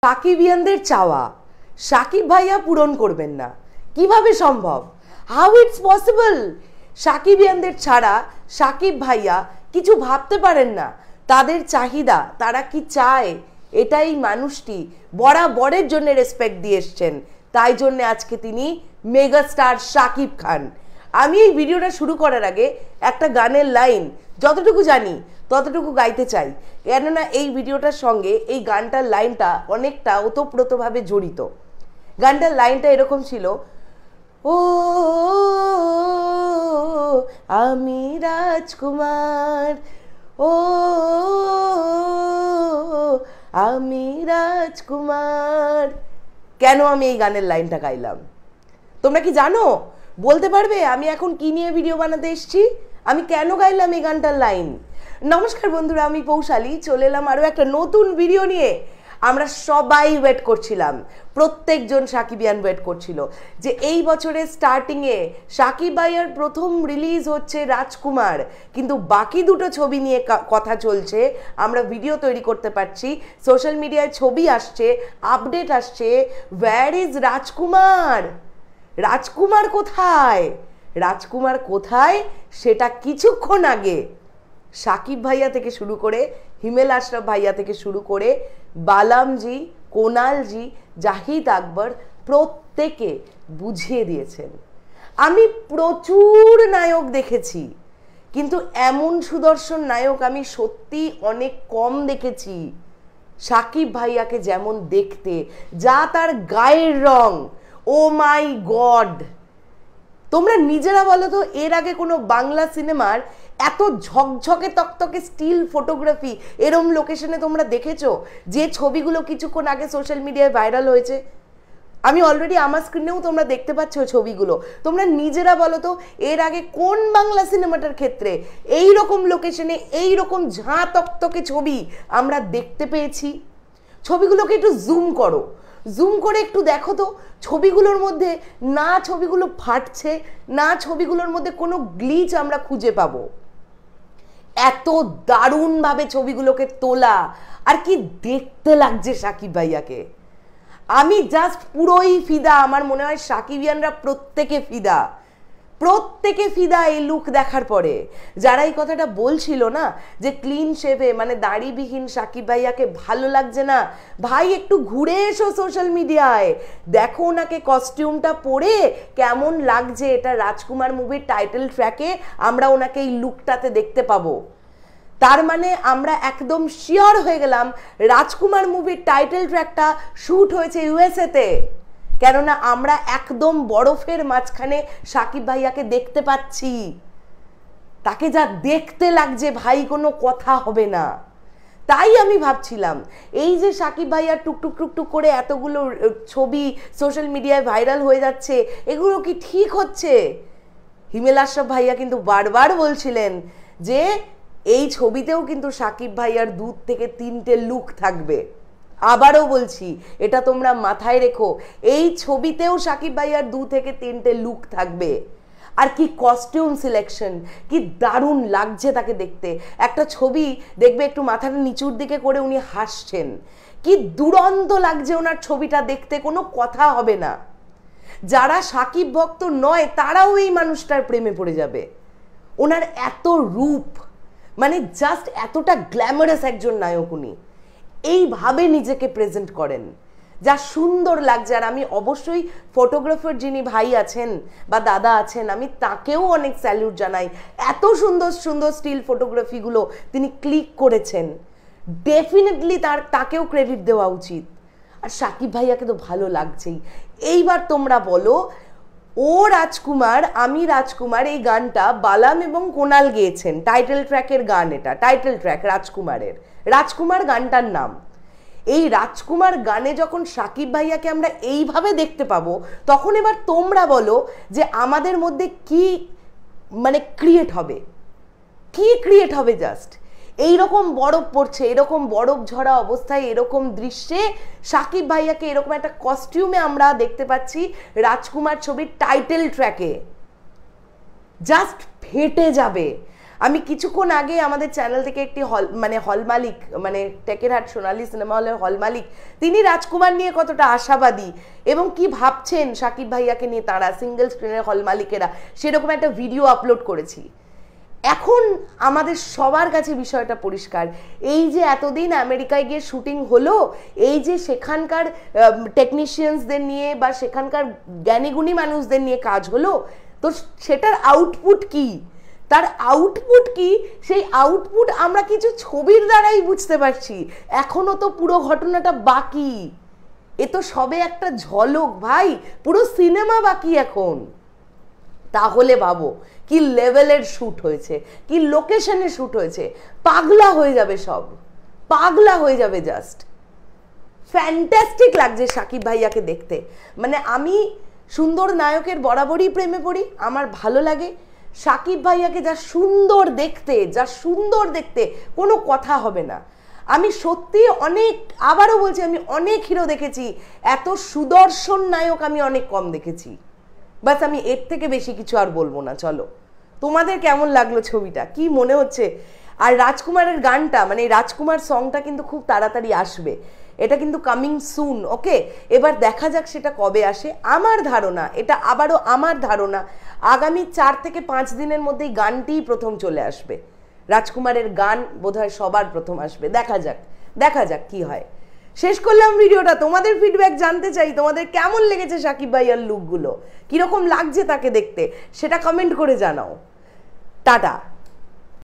সাকিবিয়ানদের চাওয়া সাকিব ভাইয়া পূরণ করবেন না, কিভাবে সম্ভব? How it's possible? সাকিবিয়ানদের ছাড়া সাকিব ভাইয়া কিছু ভাবতে পারেন না। তাদের চাহিদা, তারা কি চায়, এটাই মানুষটি বরাবরের জন্য রেসপেক্ট দিয়ে এসছেন। তাই জন্য আজকে তিনি মেগাস্টার শাকিব খান। আমি এই ভিডিওটা শুরু করার আগে একটা গানের লাইন যতটুকু জানি ততটুকু গাইতে চাই, কেননা এই ভিডিওটার সঙ্গে এই গানটার লাইনটা অনেকটা ওতপ্রোতভাবে জড়িত। গানটার লাইনটা এরকম ছিল, ও আমি রাজকুমার, ও আমি রাজকুমার। কেন আমি এই গানের লাইনটা গাইলাম তোমরা কি জানো? বলতে পারবে আমি এখন কি নিয়ে ভিডিও বানাতে এসেছি, আমি কেন গাইলাম এই গানটার লাইন? নমস্কার বন্ধুরা, আমি পৌশালী চলে এলাম আরও একটা নতুন ভিডিও নিয়ে। আমরা সবাই ওয়েট করছিলাম, প্রত্যেকজন সাকিবিয়ান ওয়েট করছিল যে এই বছরের স্টার্টিংয়ে সাকিব ভাইয়ার প্রথম রিলিজ হচ্ছে রাজকুমার, কিন্তু বাকি দুটো ছবি নিয়ে কথা চলছে। আমরা ভিডিও তৈরি করতে পারছি, সোশ্যাল মিডিয়ায় ছবি আসছে, আপডেট আসছে। ওয়্যার ইজ রাজকুমার? রাজকুমার কোথায়? রাজকুমার কোথায় সেটা কিছুক্ষণ আগে সাকিব ভাইয়া থেকে শুরু করে, হিমেল আশরাফ ভাইয়া থেকে শুরু করে, বালামজি, কোনালজি, জাহিদ আকবর প্রত্যেকে বুঝিয়ে দিয়েছেন। আমি প্রচুর নায়ক দেখেছি, কিন্তু এমন সুদর্শন নায়ক আমি সত্যি অনেক কম দেখেছি। সাকিব ভাইয়াকে যেমন দেখতে, যা তার গায়ের রং, ও মাই গড! তোমরা নিজেরা বলো তো, এর আগে কোনো বাংলা সিনেমার এত ঝকঝকে তকতকে স্টিল ফটোগ্রাফি এরম লোকেশনে তোমরা দেখেছো? যে ছবিগুলো কিছুক্ষণ আগে সোশ্যাল মিডিয়ায় ভাইরাল হয়েছে, আমি অলরেডি আমার স্ক্রিনেও তোমরা দেখতে পাচ্ছ ছবিগুলো। তোমরা নিজেরা বলো তো, এর আগে কোন বাংলা সিনেমাটার ক্ষেত্রে এই রকম লোকেশনে এই রকম ঝাঁ তকতকে ছবি আমরা দেখতে পেয়েছি? ছবিগুলোকে একটু জুম করো, জুম করে একটু দেখো তো ছবিগুলোর মধ্যে না ছবিগুলো ফাটছে, না ছবিগুলোর মধ্যে কোনো গ্লিচ আমরা খুঁজে পাবো। এত দারুণভাবে ছবিগুলোকে তোলা, আর কি দেখতে লাগছে সাকিব ভাইয়াকে। আমি জাস্ট পুরোই ফিদা। আমার মনে হয় সাকিবিয়ানরা প্রত্যেকে ফিদা, প্রত্যেকে ফিদা এই লুক দেখার পরে। যারা এই কথাটা বলছিল না যে ক্লিন শেভে মানে দাড়িবিহীন সাকিব ভাইয়াকে ভালো লাগছে না, ভাই একটু ঘুরে এসো সোশ্যাল মিডিয়ায়, দেখো ওনাকে কস্টিউমটা পরে কেমন লাগছে। এটা রাজকুমার মুভির টাইটেল ট্র্যাকে আমরা ওনাকে এই লুকটাতে দেখতে পাবো। তার মানে আমরা একদম শিওর হয়ে গেলাম রাজকুমার মুভির টাইটেল ট্র্যাকটা শ্যুট হয়েছে ইউএসএতে, কেননা আমরা একদম বরফের মাঝখানে সাকিব ভাইয়াকে দেখতে পাচ্ছি। তাকে যা দেখতে লাগছে ভাই, কোনো কথা হবে না। তাই আমি ভাবছিলাম এই যে সাকিব ভাইয়া টুকটুক টুকটুক করে এতগুলো ছবি সোশ্যাল মিডিয়ায় ভাইরাল হয়ে যাচ্ছে, এগুলো কি ঠিক হচ্ছে? হিমেল আশরাফ ভাইয়া কিন্তু বারবার বলছিলেন যে এই ছবিতেও কিন্তু সাকিব ভাইয়ার 2 থেকে 3টে লুক থাকবে। আবারও বলছি, এটা তোমরা মাথায় রেখো, এই ছবিতেও সাকিব ভাইয়ার 2 থেকে 3টে লুক থাকবে। আর কি কস্টিউম সিলেকশন, কি দারুণ লাগছে তাকে দেখতে। একটা ছবি দেখবে একটু মাথাটা নিচুর দিকে করে উনি হাসছেন, কি দুরন্ত লাগছে ওনার ছবিটা দেখতে, কোনো কথা হবে না। যারা সাকিব ভক্ত নয় তারাও এই মানুষটার প্রেমে পড়ে যাবে। ওনার এত রূপ, মানে জাস্ট এতটা গ্ল্যামারাস একজন নায়ক উনি, এইভাবে নিজেকে প্রেজেন্ট করেন, যা সুন্দর লাগছে। আর আমি অবশ্যই ফটোগ্রাফার যিনি ভাই আছেন বা দাদা আছেন, আমি তাকেও অনেক স্যালিউট জানাই। এত সুন্দর সুন্দর স্টিল ফটোগ্রাফিগুলো তিনি ক্লিক করেছেন, ডেফিনেটলি তাকেও ক্রেডিট দেওয়া উচিত। আর সাকিব ভাইয়াকে তো ভালো লাগছেই। এইবার তোমরা বলো, ও রাজকুমার আমি রাজকুমার এই গানটা বালাম এবং কোনাল গেয়েছেন, টাইটেল ট্র্যাকের গান, এটা টাইটেল ট্র্যাক রাজকুমারের। রাজকুমার গানটার নাম। এই রাজকুমার গানে যখন সাকিব ভাইয়াকে আমরা এইভাবে দেখতে পাবো, তখন এবার তোমরা বলো যে আমাদের মধ্যে কি মানে ক্রিয়েট হবে, কি ক্রিয়েট হবে? জাস্ট এইরকম বরফ পড়ছে, এরকম বরফ ঝরা অবস্থায়, এরকম দৃশ্যে সাকিব ভাইয়াকে এরকম একটা কস্টিউমে আমরা দেখতে পাচ্ছি রাজকুমার ছবির টাইটেল ট্র্যাকে, জাস্ট ফেটে যাবে। আমি কিছুক্ষণ আগে আমাদের চ্যানেল থেকে একটি হল মালিক, মানে টেকেরহাট সোনালী সিনেমা হলের হল মালিক, তিনি রাজকুমার নিয়ে কতটা আশাবাদী এবং কি ভাবছেন শাকিব ভাইয়াকে নিয়ে তারা সিঙ্গেল স্ক্রিনের হল মালিকেরা, সেরকম একটা ভিডিও আপলোড করেছি। এখন আমাদের সবার কাছে বিষয়টা পরিষ্কার, এই যে এতদিন আমেরিকায় গিয়ে শুটিং হলো, এই যে সেখানকার টেকনিশিয়ানসদের নিয়ে বা সেখানকার জ্ঞানীগুণী মানুষদের নিয়ে কাজ হলো, তো সেটার আউটপুট কি, তার আউটপুট কি, সেই আউটপুট আমরা কিছু ছবির দ্বারাই বুঝতে পারছি। এখনো তো পুরো ঘটনাটা বাকি, এ তো সবে একটা ঝলক ভাই, পুরো সিনেমা বাকি এখন। তাহলে ভাবো কি লেভেলের শ্যুট হয়েছে, কি লোকেশনে শ্যুট হয়েছে, পাগলা হয়ে যাবে, সব পাগলা হয়ে যাবে। জাস্ট ফ্যান্টাস্টিক লাগছে শাকিব ভাইয়াকে দেখতে। মানে আমি সুন্দর নায়কের বরাবরই প্রেমে পড়ি, আমার ভালো লাগে। শাকিব ভাইয়াকে যা সুন্দর দেখতে, যা সুন্দর দেখতে, কোনো কথা হবে না। আমি সত্যি অনেক, আবারও বলছি, আমি অনেক হিরো দেখেছি, এত সুদর্শন নায়ক আমি অনেক কম দেখেছি। বাস আমি এর থেকে বেশি কিছু আর বলবো না। চলো, তোমাদের কেমন লাগলো ছবিটা, কি মনে হচ্ছে? আর রাজকুমারের গানটা, মানে রাজকুমার সংটা কিন্তু খুব তাড়াতাড়ি আসবে, এটা কিন্তু কামিং সুন। ওকে, এবার দেখা যাক সেটা কবে আসে। আমার ধারণা, এটা আবারও আমার ধারণা, আগামী 4 থেকে 5 দিনের মধ্যেই গানটিই প্রথম চলে আসবে। রাজকুমারের গান বোধহয় সবার প্রথম আসবে। দেখা যাক, দেখা যাক কি হয়। শেষ করলাম ভিডিওটা, তোমাদের ফিডব্যাক জানতে চাই, তোমাদের কেমন লেগেছে শাকিব ভাইয়ার লুকগুলো, কিরকম লাগছে তাকে দেখতে, সেটা কমেন্ট করে জানাও। টাটা।